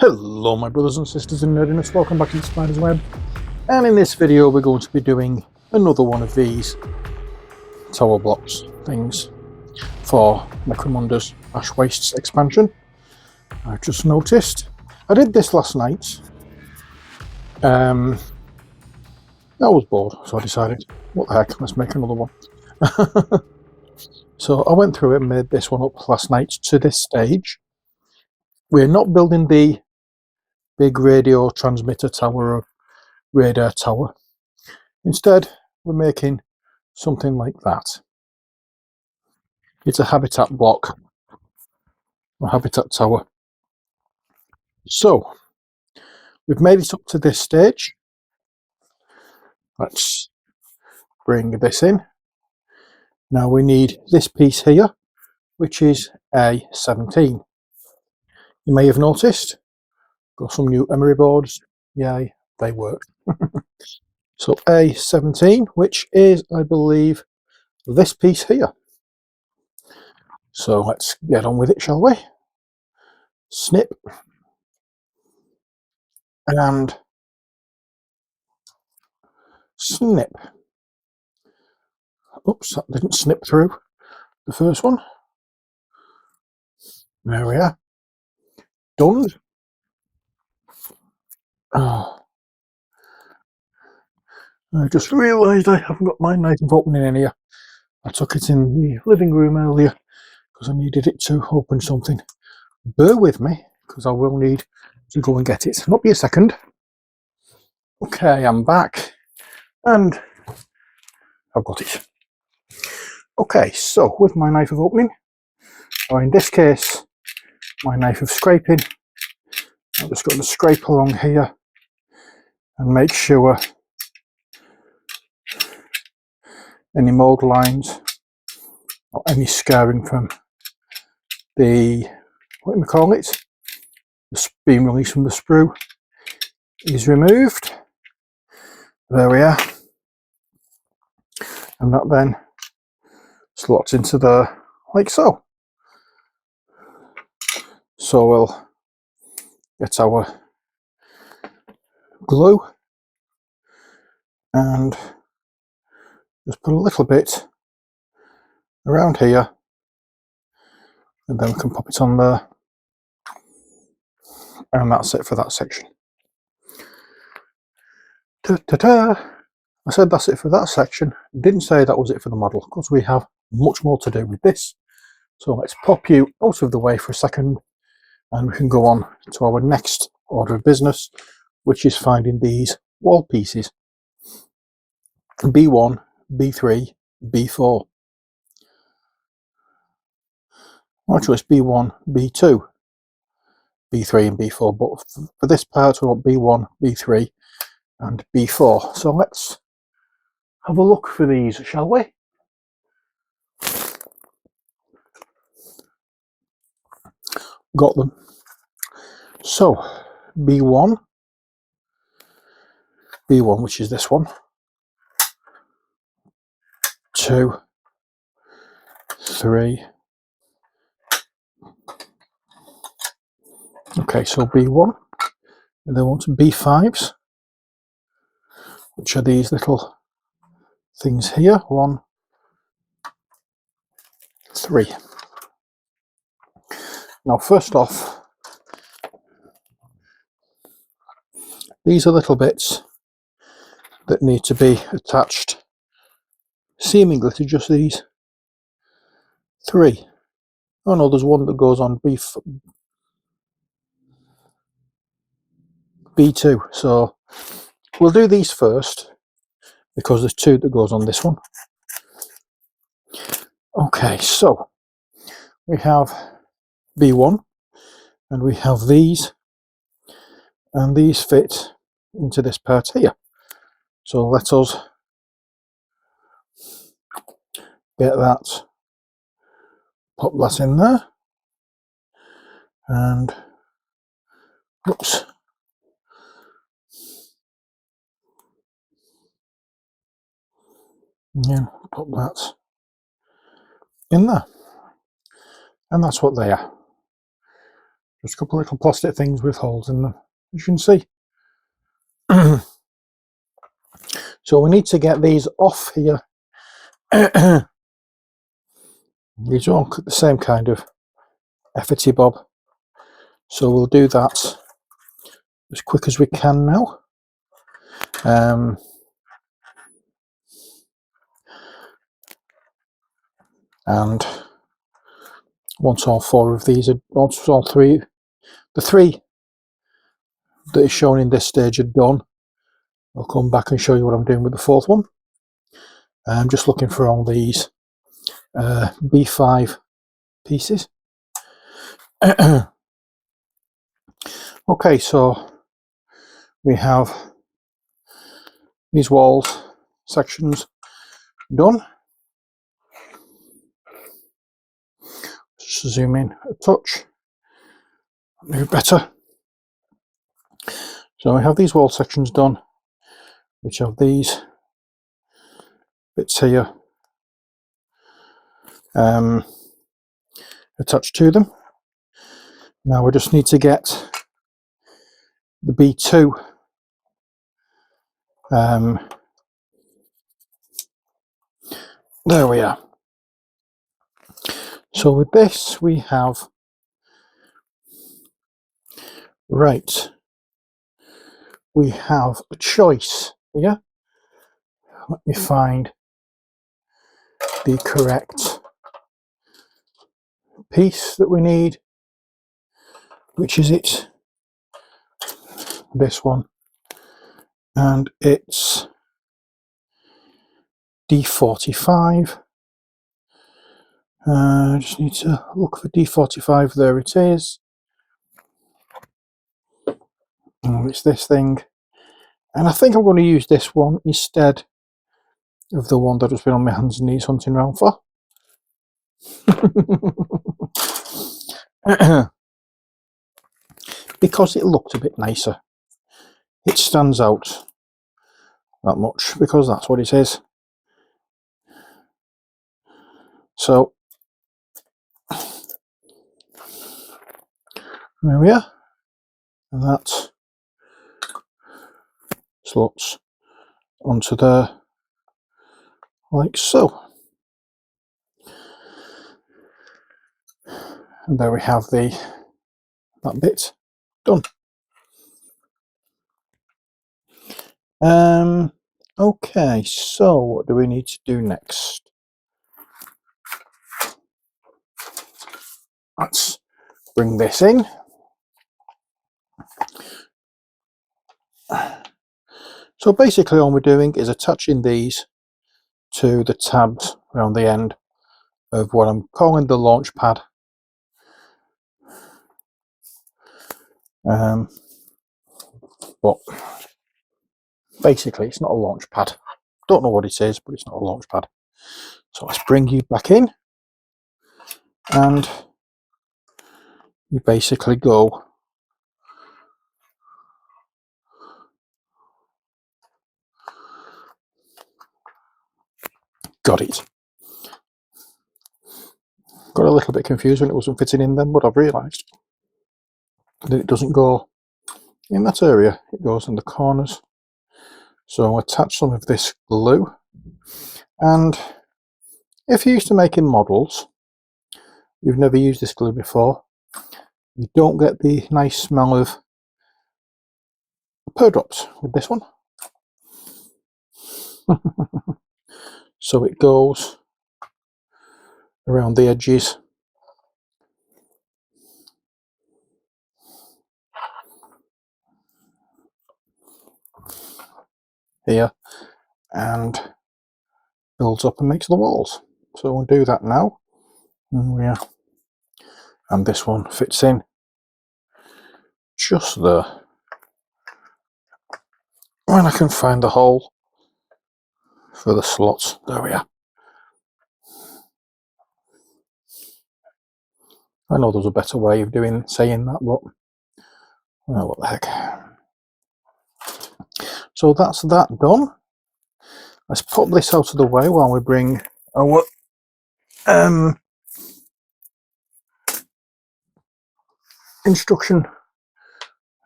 Hello my brothers and sisters in nerdiness, welcome back to the Spider's Web, and in this video we're going to be doing another one of these tower blocks things for Necromunda's Ash Wastes expansion. I've just noticed, I did this last night, I was bored so I decided, what the heck, let's make another one. So I went through it and made this one up last night to this stage. We're not building the big radio transmitter tower or radar tower. Instead, we're making something like that. It's a habitat block, a habitat tower. So, we've made it up to this stage. Let's bring this in. Now we need this piece here, which is A17. You may have noticed, got some new emery boards. Yay, they work. So A17, which is, I believe, this piece here. So let's get on with it, shall we? Snip. And snip. Oops, that didn't snip through the first one. There we are. Done. Oh, I just realised I haven't got my knife of opening in here. I took it in the living room earlier because I needed it to open something. Bear with me because I will need to go and get it. Not be a second. Okay, I'm back and I've got it. Okay, so with my knife of opening, or in this case, my knife of scraping, I'm just going to scrape along here and make sure any mould lines or any scarring from the, what do we call it, the beam release from the sprue is removed. There we are. And that then slots into there like so. So we'll get our glue and just put a little bit around here and then we can pop it on there, and that's it for that section. Ta-ta-ta! I said that's it for that section, didn't say that was it for the model because we have much more to do with this. So let's pop you out of the way for a second and we can go on to our next order of business, which is finding these wall pieces. B1, B3, B4. Actually it's B1, B2, B3 and B4, but for this part we want B1, B3 and B4. So let's have a look for these, shall we? Got them. So B1, which is this one, 2, 3. Okay, so B1, and then want B5s, which are these little things here, 1, 3. Now first off, these are little bits that need to be attached seemingly to just these 3. Oh no, there's one that goes on B2, so we'll do these first because there's 2 that goes on this one. Okay, so we have B1 and we have these, and these fit into this part here. So let us get that, pop that in there, and oops, yeah, pop that in there, and that's what they are. Just a couple of little plastic things with holes in them, as you can see. So we need to get these off here. These are all the same kind of efforty bob. So we'll do that as quick as we can now. And once all four of these are, once all three, the three that is shown in this stage are done, I'll come back and show you what I'm doing with the fourth one. I'm just looking for all these B5 pieces. Okay, so we have these walls sections done. Just zoom in a touch, do better. So we have these wall sections done, which have these bits here attached to them. Now we just need to get the B2 there we are. So with this we have, right, we have a choice here. Let me find the correct piece that we need. Which is it? This one. And it's D45. I just need to look for D45. There it is. Oh, it's this thing. And I think I'm going to use this one instead of the one that I've been on my hands and knees hunting around for. Because it looked a bit nicer. It stands out that much because that's what it is. So there we are. And that slots onto there like so. And there we have that bit done. Okay, so what do we need to do next? Let's bring this in. So basically all we're doing is attaching these to the tabs around the end of what I'm calling the launch pad. But basically it's not a launch pad. Don't know what it is, but it's not a launch pad. So let's bring you back in, and you basically go got it. Got a little bit confused when it wasn't fitting in then, but I've realised that it doesn't go in that area, it goes in the corners. So I'll attach some of this glue, and if you're used to making models, you've never used this glue before, you don't get the nice smell of pearl drops with this one. So it goes around the edges here and builds up and makes the walls. So we'll do that now. Yeah, and this one fits in just there. When I can find the hole for the slots, there we are. I know there's a better way of saying that, but oh, what the heck. So that's that done. Let's pop this out of the way while we bring our instruction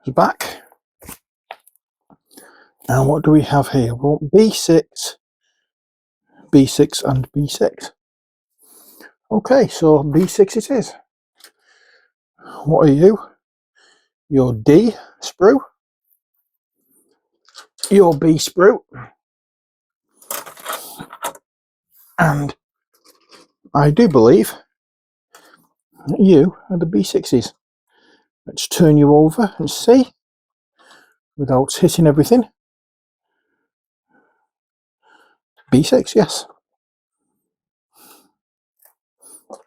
is back. And what do we have here? Well, B6, B6 and B6. Okay, so B6 it is. What are you? Your D sprue. Your B sprue. And I do believe that you are the B6s. Let's turn you over and see, without hitting everything. B6, yes.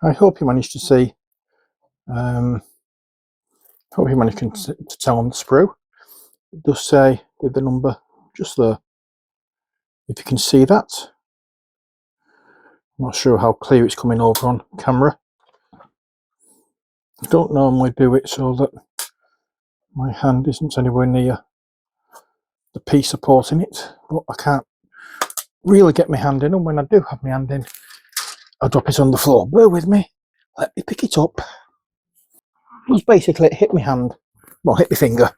I hope you managed to see. Hope you managed to tell on the sprue. It does say with the number just there. If you can see that. I'm not sure how clear it's coming over on camera. I don't normally do it so that my hand isn't anywhere near the piece supporting it, but I can't really get my hand in, and when I do have my hand in, I drop it on the floor. Bear with me. Let me pick it up. It was basically, it hit my hand, well, hit my finger,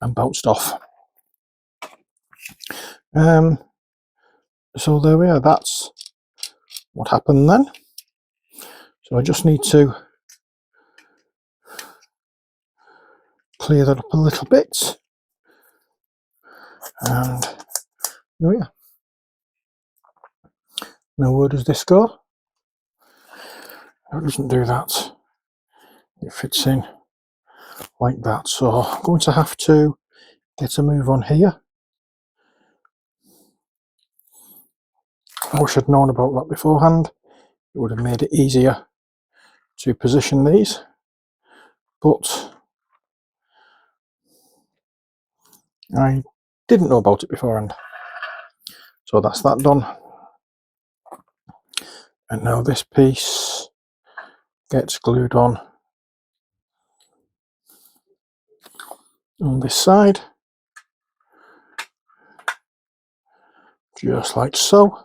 and bounced off. So there we are. That's what happened then. So I just need to clear that up a little bit, and there we are. Now where does this go? It doesn't do that. It fits in like that. So I'm going to have to get a move on here. I wish I'd known about that beforehand. It would have made it easier to position these, but I didn't know about it beforehand. So that's that done. And now this piece gets glued on this side, just like so.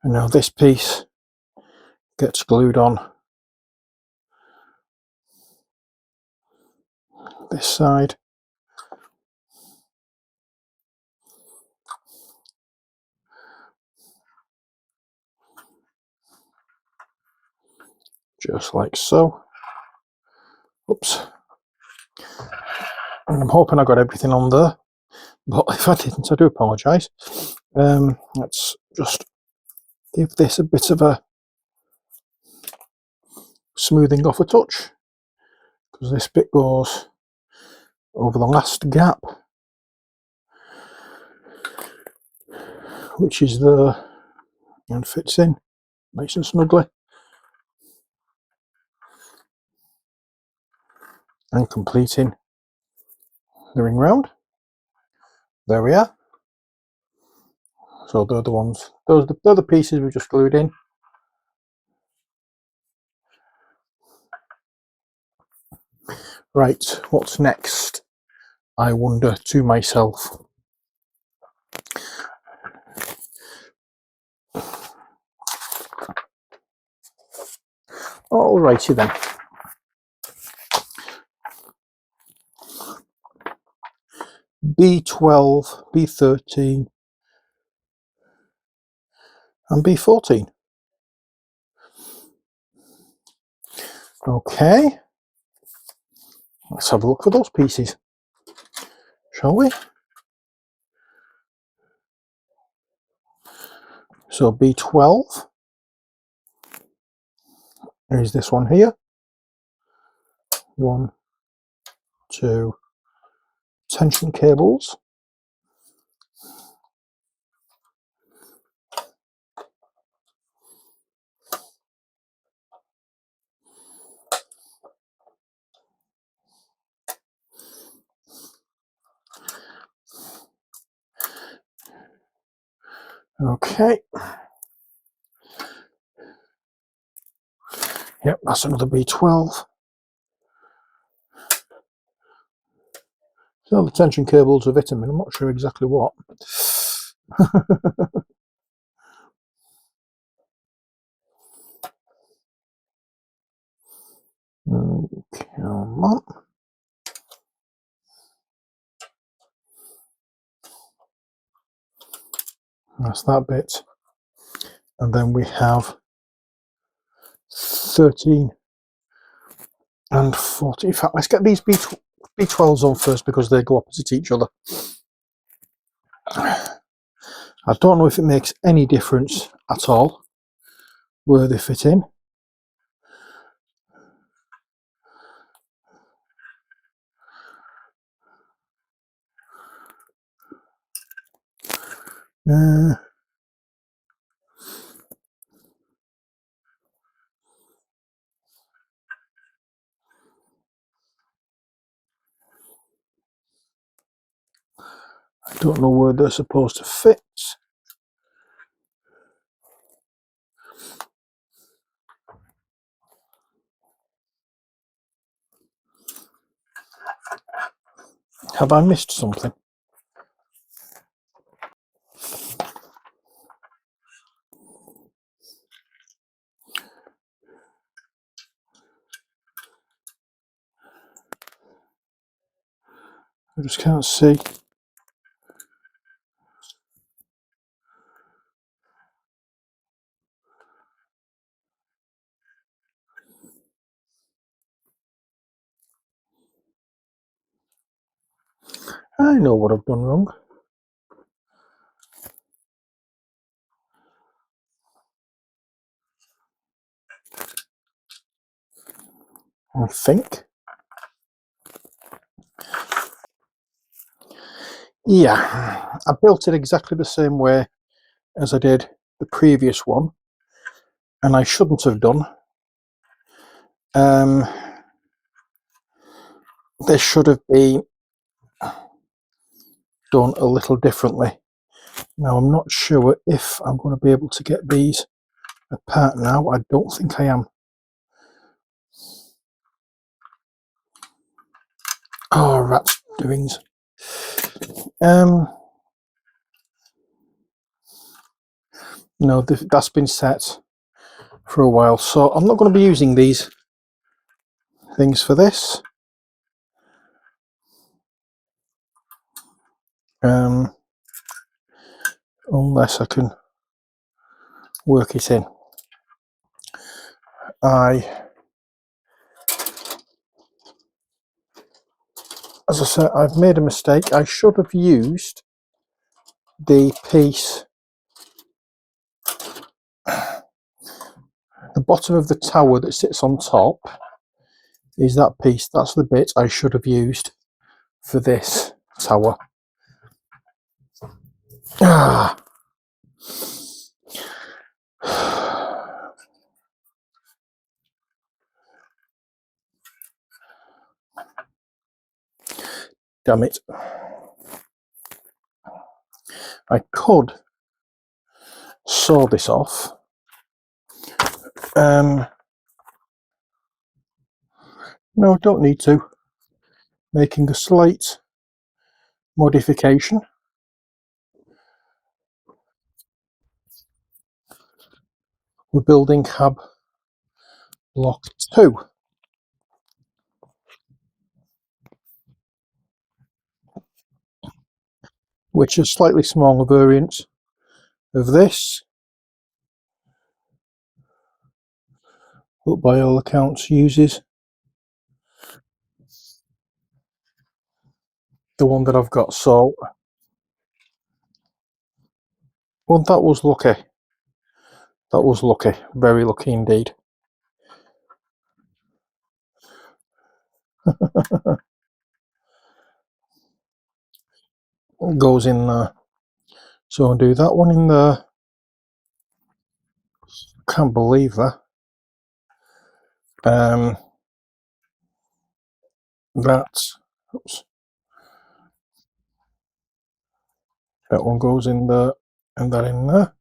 And now this piece gets glued on this side. Just like so. Oops. And I'm hoping I got everything on there, but if I didn't, I do apologise. Let's just give this a bit of a smoothing off a touch, because this bit goes over the last gap, which is there, and fits in nice and snugly and completing the ring round. There we are. So they're the ones, they're the pieces we just glued in. Right, what's next? I wonder to myself. Alrighty then. B12, B13 and B14. Okay, let's have a look for those pieces, shall we? So B12 is this one here. 1, 2 tension cables. Okay. Yep, that's another B12. So the tension cables are vitamin, I'm not sure exactly what. Come on. That's that bit. And then we have 13 and 40. In fact, let's get these B12s on first because they go opposite each other. I don't know if it makes any difference at all where they fit in. I don't know where they're supposed to fit. Have I missed something? I just can't see. I know what I've done wrong. I think. Yeah, I built it exactly the same way as I did the previous one, and I shouldn't have done. This should have been done a little differently. Now I'm not sure if I'm going to be able to get these apart now. I don't think I am. Oh, rat's doings. No, that's been set for a while, so I'm not going to be using these things for this. Unless I can work it in. As I said, I've made a mistake. I should have used the piece, the bottom of the tower that sits on top is that piece. That's the bit I should have used for this tower. Ah. Damn it. I could saw this off. No, don't need to. Making a slight modification. We're building hub block 2. Which is a slightly smaller variant of this. But by all accounts uses the one that I've got. So, well, that was lucky. That was lucky. Very lucky indeed. Goes in there. So I'll do that one in there. Can't believe that. Oops. That one goes in there and that in there.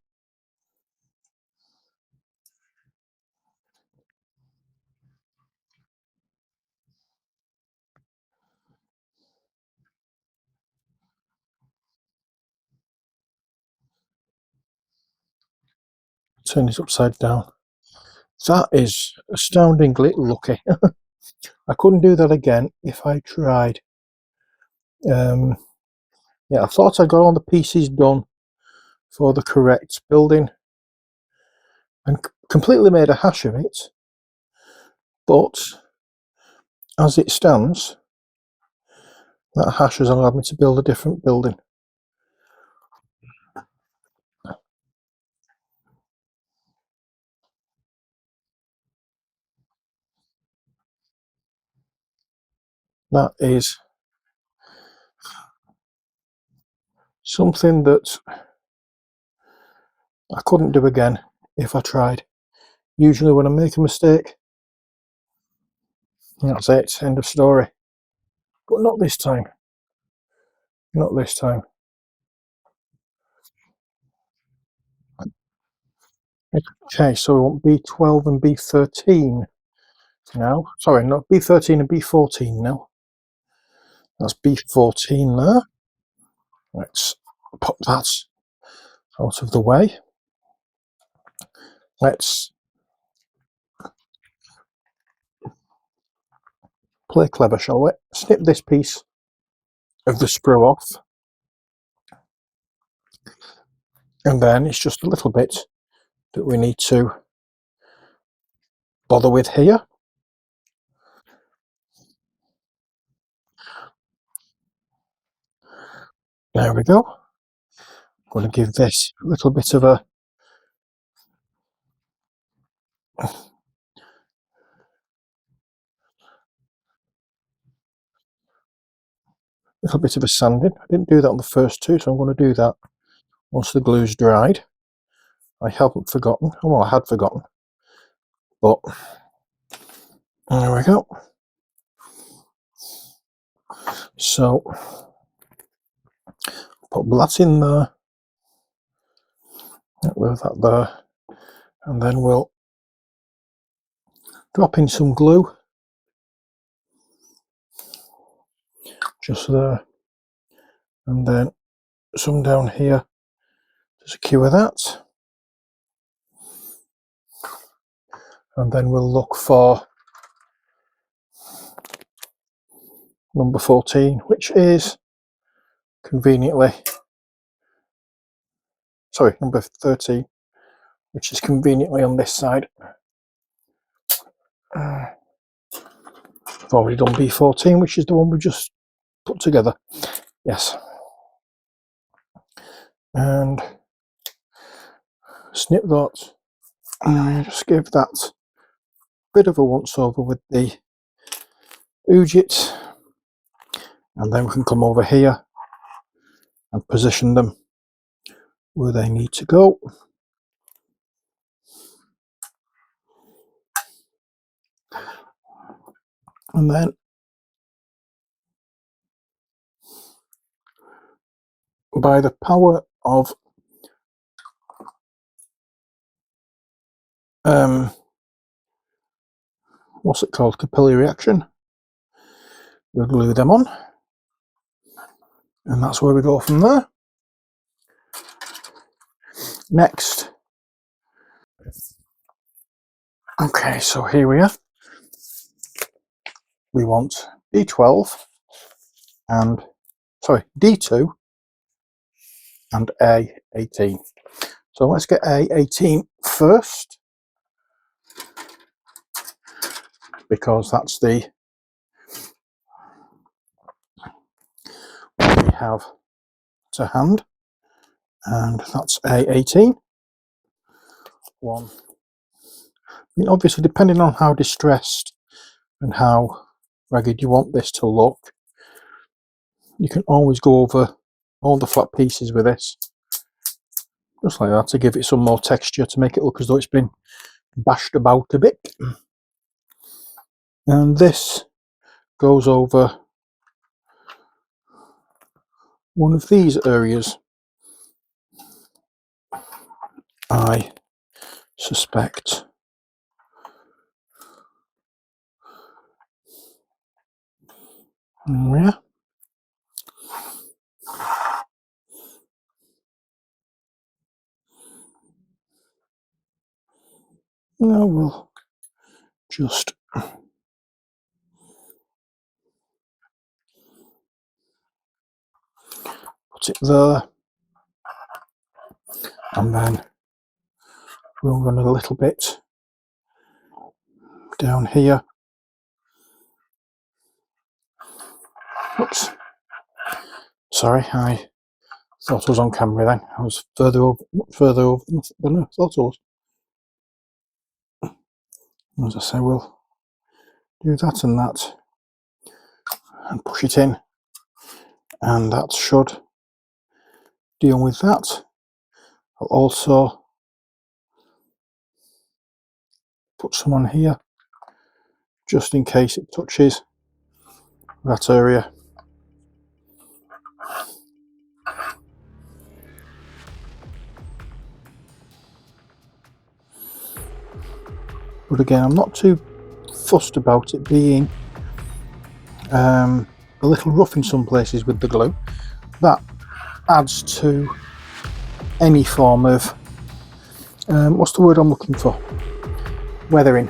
Turn it upside down. That is astoundingly lucky. I couldn't do that again if I tried. Yeah, I thought I got all the pieces done for the correct building and completely made a hash of it, but as it stands, that hash has allowed me to build a different building. That is something that I couldn't do again if I tried. Usually when I make a mistake, that's it, end of story. But not this time. Not this time. Okay, so we want B12 and B13 now. Sorry, not B13 and B14 now. That's B14 there. Let's put that out of the way. Let's play clever, shall we? Snip this piece of the sprue off, and then it's just a little bit that we need to bother with here. There we go. I'm going to give this a little bit of a sanding. I didn't do that on the first two, so I'm going to do that once the glue's dried. I haven't forgotten. Well, I had forgotten, but there we go. So put that in there, with that there, and then we'll drop in some glue just there, and then some down here to secure that, and then we'll look for number 14, which is conveniently, sorry, number 13, which is conveniently on this side. I've already done B14, which is the one we just put together. Yes. And snip that, and just give that a bit of a once over with the Ujit, and then we can come over here and position them where they need to go. And then by the power of what's it called, capillary reaction, we'll glue them on, and that's where we go from there. Next, okay, so here we are. We want D12 and, sorry, D2 and A18. So let's get A18 first, because that's the one we have to hand, and that's A18. One. I mean, obviously, depending on how distressed and how ragged you want this to look, you can always go over all the flat pieces with this, just like that, to give it some more texture, to make it look as though it's been bashed about a bit. And this goes over one of these areas, I suspect. Yeah. Now we'll just put it there, and then we'll run a little bit down here. Oops, sorry, I thought I was on camera then. I was much further over than I thought I was. As I say, we'll do that and that and push it in, and that should deal with that. I'll also put some on here just in case it touches that area. But again, I'm not too fussed about it being a little rough in some places with the glue. That adds to any form of what's the word I'm looking for? Weathering.